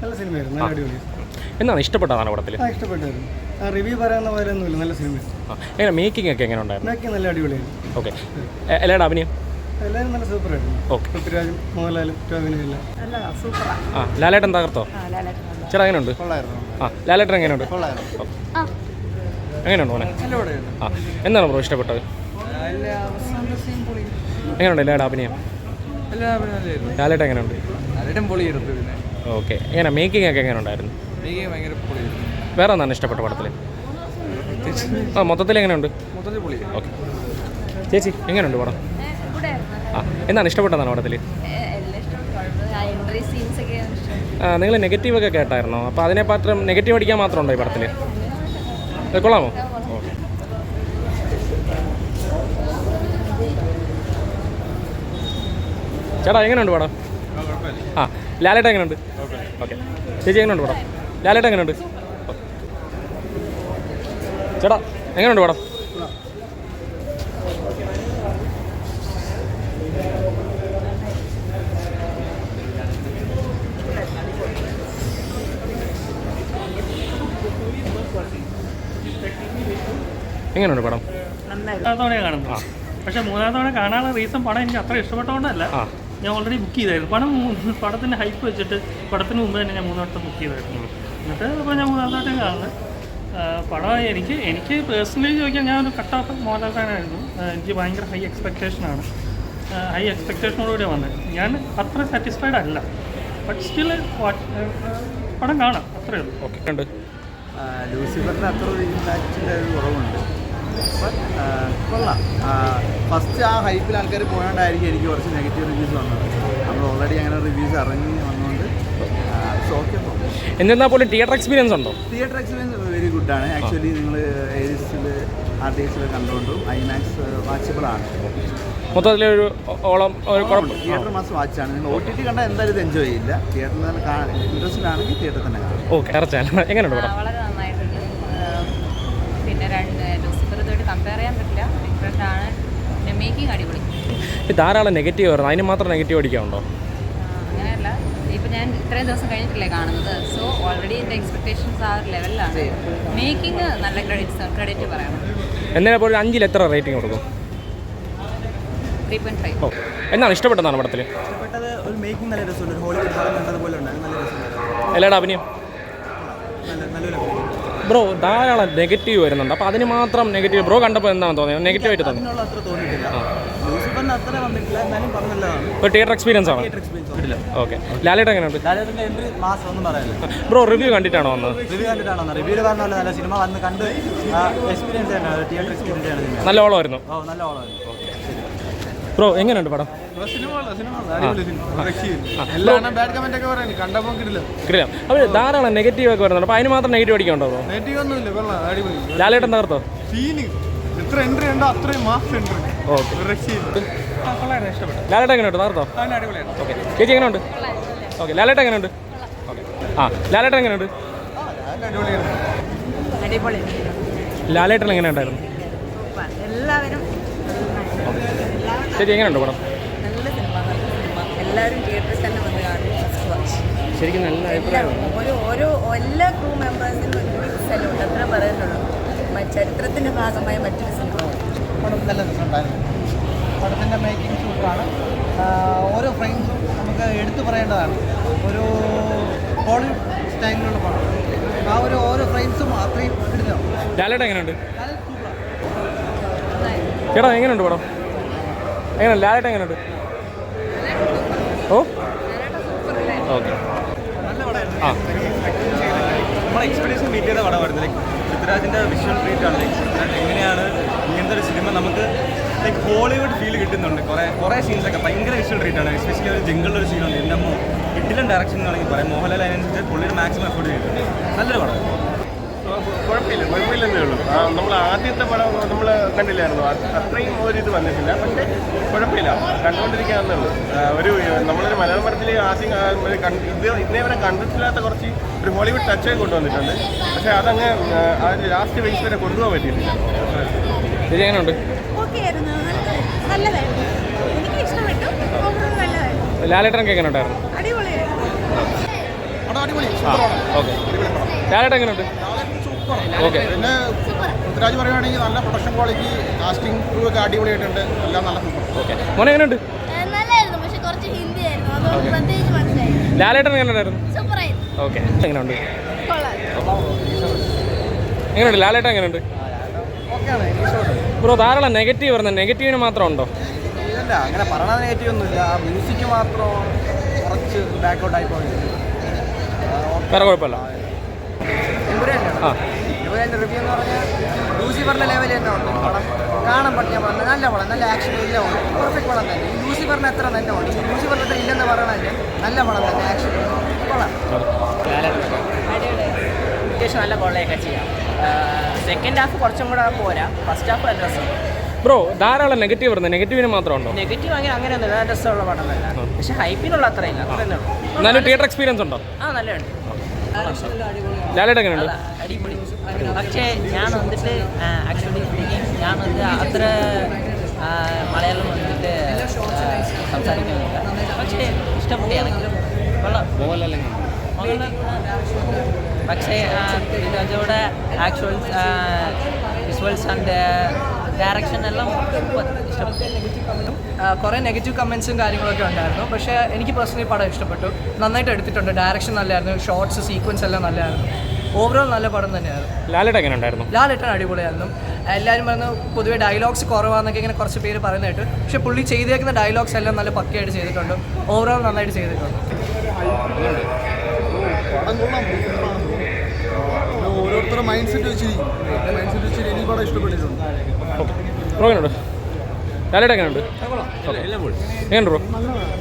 നല്ല സിനിമയായിരുന്നു, നല്ല അടിപൊളി. എന്താണ് ഇഷ്ടപ്പെട്ടതാണ് പടത്തിൽ? ഇഷ്ടപ്പെട്ടായിരുന്നു. റിവ്യൂ പറയാവുന്ന പോലെ ഒന്നുമില്ല, നല്ല സിനിമയാണ്. എങ്ങനെ മേക്കിംഗ് ഒക്കെ എങ്ങനെ ഉണ്ടായിരുന്നു? മേക്കിംഗ് നല്ല അടിപൊളിയായിരുന്നു. ഓക്കെ, എല്ലാവരുടെ അഭിനയം? എല്ലാവരും നല്ല സൂപ്പറായിരുന്നു. ഓക്കെ, പൃഥ്വിരാജും മോഹൻലാലും ടോവിനും എല്ലാം ലാലേട്ടൻ തകർത്തോ? ചേട്ടാ എങ്ങനെയുണ്ട്? ലാലേട്ടൻ എങ്ങനെയുണ്ട്? എങ്ങനെയുണ്ട് മോനെ? എന്താണ് ബ്രോ ഇഷ്ടപ്പെട്ടത്? എങ്ങനെയുണ്ട് എല്ലാവരുടെ അഭിനയം? ലാലേട്ടൻ എങ്ങനെയുണ്ട്? ഓക്കെ, എങ്ങനെ മേക്കിംഗ് ഒക്കെ എങ്ങനെ ഉണ്ടായിരുന്നു? വേറെ എന്താണ് ഇഷ്ടപ്പെട്ട പടത്തിൽ? മൊത്തത്തിൽ എങ്ങനെയുണ്ട്? ഓക്കെ, ചേച്ചി എങ്ങനെയുണ്ട് പടം? എന്താണ് ഇഷ്ടപ്പെട്ടതാണ് പടത്തിൽ? നിങ്ങൾ നെഗറ്റീവ് ഒക്കെ കേട്ടായിരുന്നോ? അപ്പോൾ അതിനെ മാത്രം നെഗറ്റീവ് അടിക്കാൻ മാത്രം ഉണ്ടോ ഈ പടത്തിൽ? കൊള്ളാമോ? ചേട്ടാ എങ്ങനെയുണ്ട് പടം? ലാലേട്ടൻ എങ്ങനെയുണ്ട്? ഓക്കെ, ചേച്ചി എങ്ങനെയുണ്ട് പടം? ലാലേട്ടൻ എങ്ങനെയുണ്ട്? ചേട്ടാ എങ്ങനെയുണ്ട് പടം? എങ്ങനെയുണ്ട് പടം? തവണ കാണുന്നു. പക്ഷെ മൂന്നാം തവണ കാണാനുള്ള റീസൺ പടം എനിക്ക് അത്ര ഇഷ്ടപ്പെട്ടതുകൊണ്ടല്ല. ഞാൻ ഓൾറെഡി ബുക്ക് ചെയ്തായിരുന്നു. പടത്തിൻ്റെ ഹൈപ്പ് വെച്ചിട്ട് പടത്തിന് മുമ്പ് തന്നെ ഞാൻ മൂന്നാമത്തെ ബുക്ക് ചെയ്തായിരുന്നു. എന്നിട്ട് ഇപ്പോൾ ഞാൻ മൂന്നാമത്തെ കാണുന്നത് പടം എനിക്ക് പേഴ്സണലി ചോദിക്കാൻ ഞാൻ ഒരു കട്ട് ഓഫ് മോഹൻലാൽ ഫാനായിരുന്നു. എനിക്ക് ഭയങ്കര ഹൈ എക്സ്പെക്റ്റേഷനാണ്. ഹൈ എക്സ്പെക്റ്റേഷനോടുകൂടി വന്നത്. ഞാൻ അത്ര സാറ്റിസ്ഫൈഡ് അല്ല. ബട്ട് സ്റ്റിൽ പടം കാണാം, അത്രയേ ഉള്ളൂ. ഓക്കെ, ഉണ്ട്. ലൂസിഫറിന് അത്ര ഒരു ഇമ്പാക്റ്റിൻ്റെ ഒരു കുറവുണ്ട്. കൊള്ളാം. ഫസ്റ്റ് ആ ഹൈപ്പിൽ ആൾക്കാർ പോയോണ്ടായിരിക്കും എനിക്ക് കുറച്ച് നെഗറ്റീവ് റിവ്യൂസ് വന്നത്. നമ്മൾ ഓൾറെഡി അങ്ങനെ റിവ്യൂസ് ഇറങ്ങി വന്നുകൊണ്ട് ഓക്കെ. എന്നിരുന്നാൽ പോലും തിയേറ്റർ എക്സ്പീരിയൻസ് ഉണ്ടോ? തിയേറ്റർ എക്സ്പീരിയൻസ് വെരി ഗുഡാണ്. ആക്ച്വലി നിങ്ങൾ ഏരിയസിൽ RDX കണ്ടുകൊണ്ടും IMAX വാച്ചബിൾ ആണ്. മൊത്തത്തിലൊരു ഓളം തിയേറ്റർ മാസ് വാച്ചാണ്. നിങ്ങൾ OTT കണ്ടാൽ എന്തായാലും ഇത് എൻജോയ് ചെയ്യില്ല. തിയേറ്ററിൽ ഇൻട്രസ്റ്റഡ് ആണെങ്കിൽ തിയേറ്ററിൽ തന്നെ കാണാം. ഓക്കെ, എങ്ങനെയുണ്ട് പടം? വളരെ നന്നായിട്ടുണ്ട്. പിന്നെ ലൂസിഫർ ഇതുമായിട്ട് കമ്പയർ ചെയ്യാൻ പറ്റില്ല, ഡിഫറെൻ്റ് ആണ്. പിന്നെ മേക്കിംഗ് അടിപൊളി. ധാരാളം നെഗറ്റീവ് വരുന്നത്, അതിന് മാത്രം നെഗറ്റീവ് അടിക്കാനുണ്ടോ? അങ്ങനെയല്ല, ഇപ്പം ഞാൻ ഇത്രയും ദിവസം കഴിഞ്ഞിട്ടില്ലേ കാണുന്നത്. സോ ഓൾറെഡി എൻ്റെ എക്സ്പെക്ടേഷൻസ് ആ ഒരു ലെവലിലാണ്. മേക്കിംഗ് നല്ല ക്രെഡിറ്റ് പറയണം. എന്നാൽ ഇപ്പോൾ 5-ൽ എത്ര റേറ്റിംഗ് കൊടുക്കും? 3.5. എന്താണ് ഇഷ്ടപ്പെട്ടതാണ് പടത്തിൽ? ഇഷ്ടപ്പെട്ടത് ഒരു മേക്കിംഗ് നല്ല രസമുണ്ട്. ഹോളിവുഡ് പടം കണ്ടതുപോലെ ഉണ്ടായിരുന്നു, നല്ല രസമുണ്ടായിരുന്നു. എല്ലാവരുടെ അഭിനയം? നല്ലൊരു ബ്രോ ധാരാളം നെഗറ്റീവ് വരുന്നുണ്ട്. അപ്പോൾ അതിന് മാത്രം നെഗറ്റീവ് ബ്രോ കണ്ടപ്പോൾ എന്താണ് തോന്നിയത്? നെഗറ്റീവായിട്ട് തോന്നി? അത്ര തോന്നിയിട്ടില്ല. ലൂസിഫറിന് അത്ര വന്നിട്ടില്ല, എന്നാലും പടം നല്ലതാണ്. ഇപ്പോൾ തിയേറ്റർ എക്സ്പീരിയൻസ് ആണ്. ഓക്കെ, ലാലേട്ടൻ എങ്ങനെയുണ്ട്? ലാലേട്ടൻ്റെ എൻട്രി മാസം ഒന്നും പറയാനില്ല. ബ്രോ റിവ്യൂ കണ്ടിട്ടാണോ വന്നത്? റിവ്യൂ കണ്ടിട്ടാണോ? റിവ്യൂല് പറഞ്ഞല്ലോ, നല്ല സിനിമ വന്ന് കണ്ട് എക്സ്പീരിയൻസ് ആണ്, തിയേറ്റർ എക്സ്പീരിയൻസ് ആണ്. നല്ല ഓളമായിരുന്നു. നല്ല ഓളമായിരുന്നു. ബ്രോ എങ്ങനെയുണ്ട് പടം? അപ്പോൾ ധാരാളം നെഗറ്റീവ് ഒക്കെ വരുന്നുണ്ട്. അപ്പോൾ അതിന് മാത്രം നെഗറ്റീവ് അടിക്കണ്ടോ? ലാലേട്ടൻ തകർത്തോ? എത്ര എൻട്രി ഉണ്ടോ അത്രയും മാസ് എൻട്രി. ഓക്കെ, ലാലേട്ടൻ എങ്ങനെയുണ്ട്? തകർത്തോ? ഓക്കെ, ചേച്ചി എങ്ങനെയുണ്ട്? ഓക്കെ, ലാലേട്ടൻ എങ്ങനെയുണ്ട്? ഓക്കെ, ലാലേട്ടൻ എങ്ങനെയുണ്ട്? ലാലേട്ടൻ എങ്ങനെയുണ്ടായിരുന്നു? എല്ലാവരും ചേച്ചി എങ്ങനെയുണ്ട് പടം? നല്ല സിനിമ. എല്ലാവരും തിയേറ്ററിൽ തന്നെ വന്ന് കാണും. ശരിക്കും നല്ല അഭിപ്രായം. ഓരോ എല്ലാ ക്രൂ മെമ്പേഴ്സിനും ഒരു ബിഗ് സല്യൂട്ട്, അത്ര പറയുന്നുള്ളൂ. ചരിത്രത്തിൻ്റെ ഭാഗമായ മറ്റൊരു സിനിമ. പടം നല്ല രസമുണ്ടായിരുന്നു. പടത്തിൻ്റെ മേക്കിംഗ് സൂപ്പറാണ്. ഓരോ ഫ്രെയിംസും നമുക്ക് എടുത്തു പറയേണ്ടതാണ്. ഒരു ഹോളിവുഡ് സ്റ്റൈലിലുള്ള പടം. ആ ഓരോ ഫ്രെയിംസും അത്രയും എടുക്കണം. ലാലേട്ടൻ എങ്ങനെയുണ്ട്? ചേട്ടാ എങ്ങനെയുണ്ട് പടം? എങ്ങനെ ലാലേട്ടൻ എങ്ങനെയുണ്ട്? ഓ ഓക്കെ, നല്ല പടമായിരുന്നു. നമ്മളെ എക്സ്പെക്ടേഷൻ മീറ്റ് ചെയ്ത പടമായിരുന്നു. ലൈക്ക് പൃഥ്വിരാജിൻ്റെ വിഷ്വൽ ട്രീറ്റ് ആണ്. ലൈക്ക് എങ്ങനെയാണ് ഇങ്ങനത്തെ ഒരു സിനിമ നമുക്ക് ലൈക്ക് ഹോളിവുഡ് ഫീൽ കിട്ടുന്നുണ്ട്. കുറേ സീൻസൊക്കെ ഭയങ്കര വിഷ്വൽ ട്രീറ്റ് ആണ്. എസ്പെഷ്യലി ഒരു ജംഗിളിലൊരു സീനുണ്ട്. എൻ്റെ അമ്മ കിട്ടിലും ഡയറക്ഷൻ എന്നാണെങ്കിൽ പറയാം. മോഹൻലാൽ അതിനനുസരിച്ച് പുള്ളിയുടെ മാക്സിമം എഫോർട്ട് ചെയ്തിട്ടുണ്ട്. നല്ലൊരു പടം. കുഴപ്പമില്ലെന്നേ ഉള്ളൂ. നമ്മൾ ആദ്യത്തെ പടം നമ്മൾ കണ്ടില്ലായിരുന്നു, അത്രയും ഒരിത് വന്നിട്ടില്ല. പക്ഷേ കുഴപ്പമില്ല, കണ്ടുകൊണ്ടിരിക്കാവുന്നേ ഉള്ളൂ. നമ്മളൊരു മലയാളം പടത്തിൽ ആദ്യം ഇന്നേ വരെ കണ്ടിട്ടില്ലാത്ത കുറച്ച് ഒരു ഹോളിവുഡ് ടച്ചൊക്കെ കൊണ്ടുവന്നിട്ടുണ്ട്. പക്ഷേ അതങ്ങ് ആ ലാസ്റ്റ് ബേസ് വരെ കൊണ്ടുപോകാൻ പറ്റിയിട്ടില്ല. ശരി, എങ്ങനെയുണ്ട്? എനിക്ക് ഇഷ്ടപ്പെട്ടു. ലാലേട്ടനൊക്കെ എങ്ങനെ ഉണ്ടായിരുന്നു? അടിപൊളിയായിരുന്നു. അടിപൊളി ഓക്കെ. ലാലേട്ടൻ എങ്ങനെയുണ്ട്? ഓക്കെ. പിന്നെ പൃഥ്വിരാജ് പറയുകയാണെങ്കിൽ നല്ല പ്രൊഡക്ഷൻ ക്വാളിറ്റി, കാസ്റ്റിംഗ് ക്രൂ ഒക്കെ അടിപൊളിയായിട്ടുണ്ട്, എല്ലാം നല്ല സൂപ്പർ. ഓക്കെ. മോനെ എങ്ങനെയുണ്ട്? നല്ലായിരുന്നു, പക്ഷെ കുറച്ച് ഹിന്ദി ആയിരുന്നു, അതുകൊണ്ട് പ്രത്യേകിച്ച് മനസ്സിലായി. ലാലേട്ടൻ എങ്ങനെയുണ്ടായിരുന്നു? സൂപ്പറായിരുന്നു. ഓക്കെ. എങ്ങനെയുണ്ട്? കൊള്ളാം. എങ്ങനെയുണ്ട് ലാലേട്ടൻ എങ്ങനെയുണ്ട്? ബ്രോ ധാരാളം നെഗറ്റീവ് വരുന്നത്, നെഗറ്റീവിന് മാത്രം ഉണ്ടോ? ഇല്ല, അങ്ങനെ പറയണ നെഗറ്റീവ് ഒന്നുമില്ല. ആ മ്യൂസിക് മാത്രം കുറച്ച് ബാക്കൗട്ട് ആയി പോയിട്ടുണ്ട്. വേറെ കുഴപ്പമില്ല. ആ എൻ്റെ റിവ്യൂ എന്ന് പറഞ്ഞാൽ ലൂസിഫറിൻ്റെ ലെവലിൽ തന്നെ ഉണ്ട് പടം. കാണാൻ പറ്റിയ പടം, നല്ല പടം, നല്ല ആക്ഷൻ എല്ലാം ഉണ്ട്, പെർഫെക്റ്റ് പടം തന്നെ. ഈ ലൂസിഫറിന് എത്ര തന്നെ ഉണ്ട്, ഈ ലൂസിഫറിന് എത്ര ഇല്ലെന്ന് പറയണല്ലേ, നല്ല പടം തന്നെ, ആക്ഷൻ കൊള്ളാം. അത്യാവശ്യം നല്ല കൊള്ളയൊക്കെ ചെയ്യാം. സെക്കൻഡ് ഹാഫ് കുറച്ചും കൂടെ പോരാ, ഫസ്റ്റ് ഹാഫ് നല്ല രസം. ബ്രോ ധാരാളം നെഗറ്റീവ് വരുന്നത്, നെഗറ്റീവിന് മാത്രം ഉണ്ടോ? നെഗറ്റീവ് അങ്ങനെയൊന്നും നല്ല രസമുള്ള പടം തന്നെ, പക്ഷെ ഹൈപ്പിനുള്ള അത്രയില്ല, അത്ര തന്നെ ഉള്ളൂ. എന്നാലും തിയേറ്റർ എക്സ്പീരിയൻസ് ഉണ്ടോ? ആ നല്ലതാണ്. ലാലേട്ടൻ എങ്ങനെയുണ്ട്? അടിപൊളി. പക്ഷേ ഞാൻ വന്നിട്ട് ആക്ച്വലി ഞാൻ വന്നിട്ട് അത്ര മലയാളം വന്നിട്ട് സംസാരിക്കുന്നില്ല, പക്ഷേ ഇഷ്ടപ്പെടുകയാണെങ്കിലും കൊള്ളാം. പക്ഷേ ഇതിനോടെ ആക്ച്വൽസ് വിഷ്വൽസ് ആൻഡ് ഡയറക്ഷൻ എല്ലാം ഇഷ്ടപ്പെട്ടു. കുറേ നെഗറ്റീവ് കമൻസും കാര്യങ്ങളൊക്കെ ഉണ്ടായിരുന്നു, പക്ഷേ എനിക്ക് പേഴ്സണലി പടം ഇഷ്ടപ്പെട്ടു. നന്നായിട്ട് എടുത്തിട്ടുണ്ട്, ഡയറക്ഷൻ നല്ലതായിരുന്നു, ഷോർട്സ് സീക്വൻസ് എല്ലാം നല്ലതായിരുന്നു. ഓവറോൾ നല്ല പടം തന്നെയായിരുന്നു. ലാലേട്ടൻ എങ്ങനെ ഉണ്ടായിരുന്നു? ലാലേട്ടൻ അടിപൊളിയായിരുന്നു. എല്ലാവരും പറഞ്ഞു പൊതുവേ ഡയലോഗ്സ് കുറവാന്നൊക്കെ ഇങ്ങനെ കുറച്ച് പേര് പറയുന്നതായിട്ട്, പക്ഷേ പുള്ളി ചെയ്തേക്കുന്ന ഡയലോഗ്സ് എല്ലാം നല്ല പക്കയായിട്ട് ചെയ്തിട്ടുണ്ട്. ഓവറോൾ നന്നായിട്ട് ചെയ്തിട്ടുണ്ട്. പടം കൊള്ളാം. ഓരോരുത്തരുടെ മൈൻഡ് സെറ്റ് വെച്ചിരിക്കും, മൈൻഡ് സെറ്റ് വെച്ചിട്ട് എനിക്ക് പടം ഇഷ്ടപ്പെട്ടിട്ടുണ്ട്. ബ്രോ എങ്ങനെയുണ്ട്? ലാലേട്ടൻ എങ്ങനെയുണ്ട്? എങ്ങനെയുണ്ട് ബ്രോ?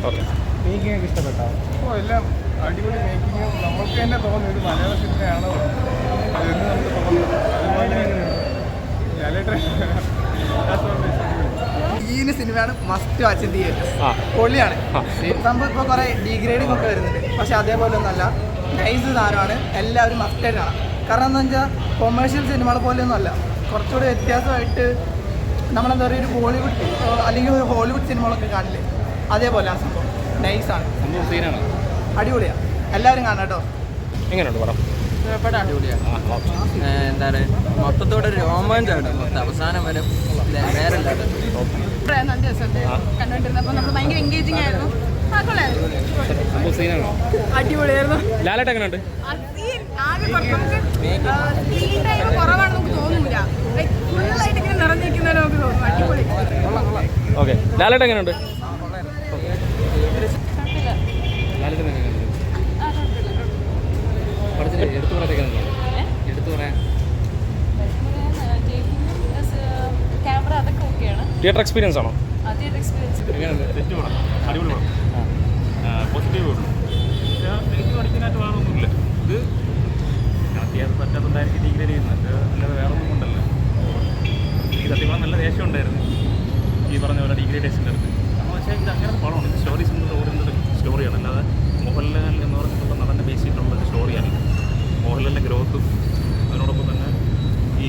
ഓക്കെ. മേക്കിംഗ് ഇഷ്ടപ്പെട്ടോ? ഓ എല്ലാം അടിപൊളി മേക്കിംഗ്. നമുക്ക് തന്നെ തോന്നുന്നു ഇത് മലയാള സിനിമയാണോ എന്ന് നമുക്ക് തോന്നുന്നു. അതുപോലെ ലാലേട്ടൻ ഈ സിനിമയാണ് മസ്റ്റ് വാച്ച് ഇൻ തിയേറ്റേഴ്സ്. പൊള്ളിയാണ് സംഭവം. ഇപ്പോൾ കുറേ ഡീഗ്രേഡിംഗ് ഒക്കെ വരുന്നുണ്ട്, പക്ഷേ അതേപോലെ ഒന്നല്ല, നൈസ് സാധനമാണ്, എല്ലാവരും മസ്റ്റായിട്ട് കാണാം. കാരണം എന്താ വെച്ചാൽ കൊമേഴ്ഷ്യൽ സിനിമകളെ പോലെയൊന്നും അല്ല, കുറച്ചുകൂടി വ്യത്യാസമായിട്ട് നമ്മളെന്താ പറയുക, ഒരു ബോളിവുഡ് അല്ലെങ്കിൽ ഒരു ഹോളിവുഡ് സിനിമകളൊക്കെ കാണില്ലേ, അതേപോലെ ആ സംഭവം നൈസാണ്, അടിപൊളിയാണ്, എല്ലാവരും കാണാം കേട്ടോ. എങ്ങനെയുണ്ട് പടം? പടം അടിപൊളിയാണ്. എന്താണ് മൊത്തത്തോടെ ഒരു രോമാഞ്ചാണ്, മൊത്തം അവസാനം വരെ വേറെ നല്ല രസമുണ്ട് കണ്ടുകൊണ്ടിരുന്നപ്പോൾ, നമ്മൾ ഭയങ്കര എൻഗേജിങ് ആയിരുന്നു. അടിപൊളിയായിരുന്നു. ലാലേട്ടൻ എങ്ങനെയുണ്ട്? ആകെ കുറവാണ് നമുക്ക് തോന്നൂല, ഫുള്ളായിട്ട് ഇങ്ങനെ നിറഞ്ഞിരിക്കുന്നതിന് നമുക്ക് തോന്നും. അടിപൊളി. ഓക്കെ. ലാലേട്ടൻ എങ്ങനെയുണ്ട്? ക്യാമറ അതൊക്കെ ഓക്കെയാണ്. തിയേറ്റർ എക്സ്പീരിയൻസ് ആണോ? തിയേറ്റർ എക്സ്പീരിയൻസ് തെറ്റ് പടം, അടിപൊളി പടം, പോസിറ്റീവ് പടം. നെഗറ്റീവ് അടിക്കാനായിട്ട് വേറൊന്നുമില്ല. ഇത് തിയേറ്റർ പറ്റാത്തതായിരിക്കും ഡിഗ്രേഡ് ചെയ്യുന്നത്, അല്ലാതെ വേറെ ഒന്നും കൊണ്ടല്ല. ഈ സത്യം നല്ല ദേഷ്യം ഉണ്ടായിരുന്നു ഈ പറഞ്ഞ പോലെ ഡീഗ്രേഡേഷൻ്റെ അടുത്ത്. പക്ഷേ ഇത് അങ്ങനെ പടമാണ്, ഇത് സ്റ്റോറീസ് ഓടുന്നത് സ്റ്റോറിയാണ്, അല്ലാതെ മോഹൻലാൽ എന്ന് പറഞ്ഞിട്ടുള്ള നടൻ്റെ ബേസ് ചെയ്തിട്ടുള്ള സ്റ്റോറിയാണ്. മോഹൻലാലിൻ്റെ ഗ്രോത്തും അതിനോടൊപ്പം തന്നെ ഈ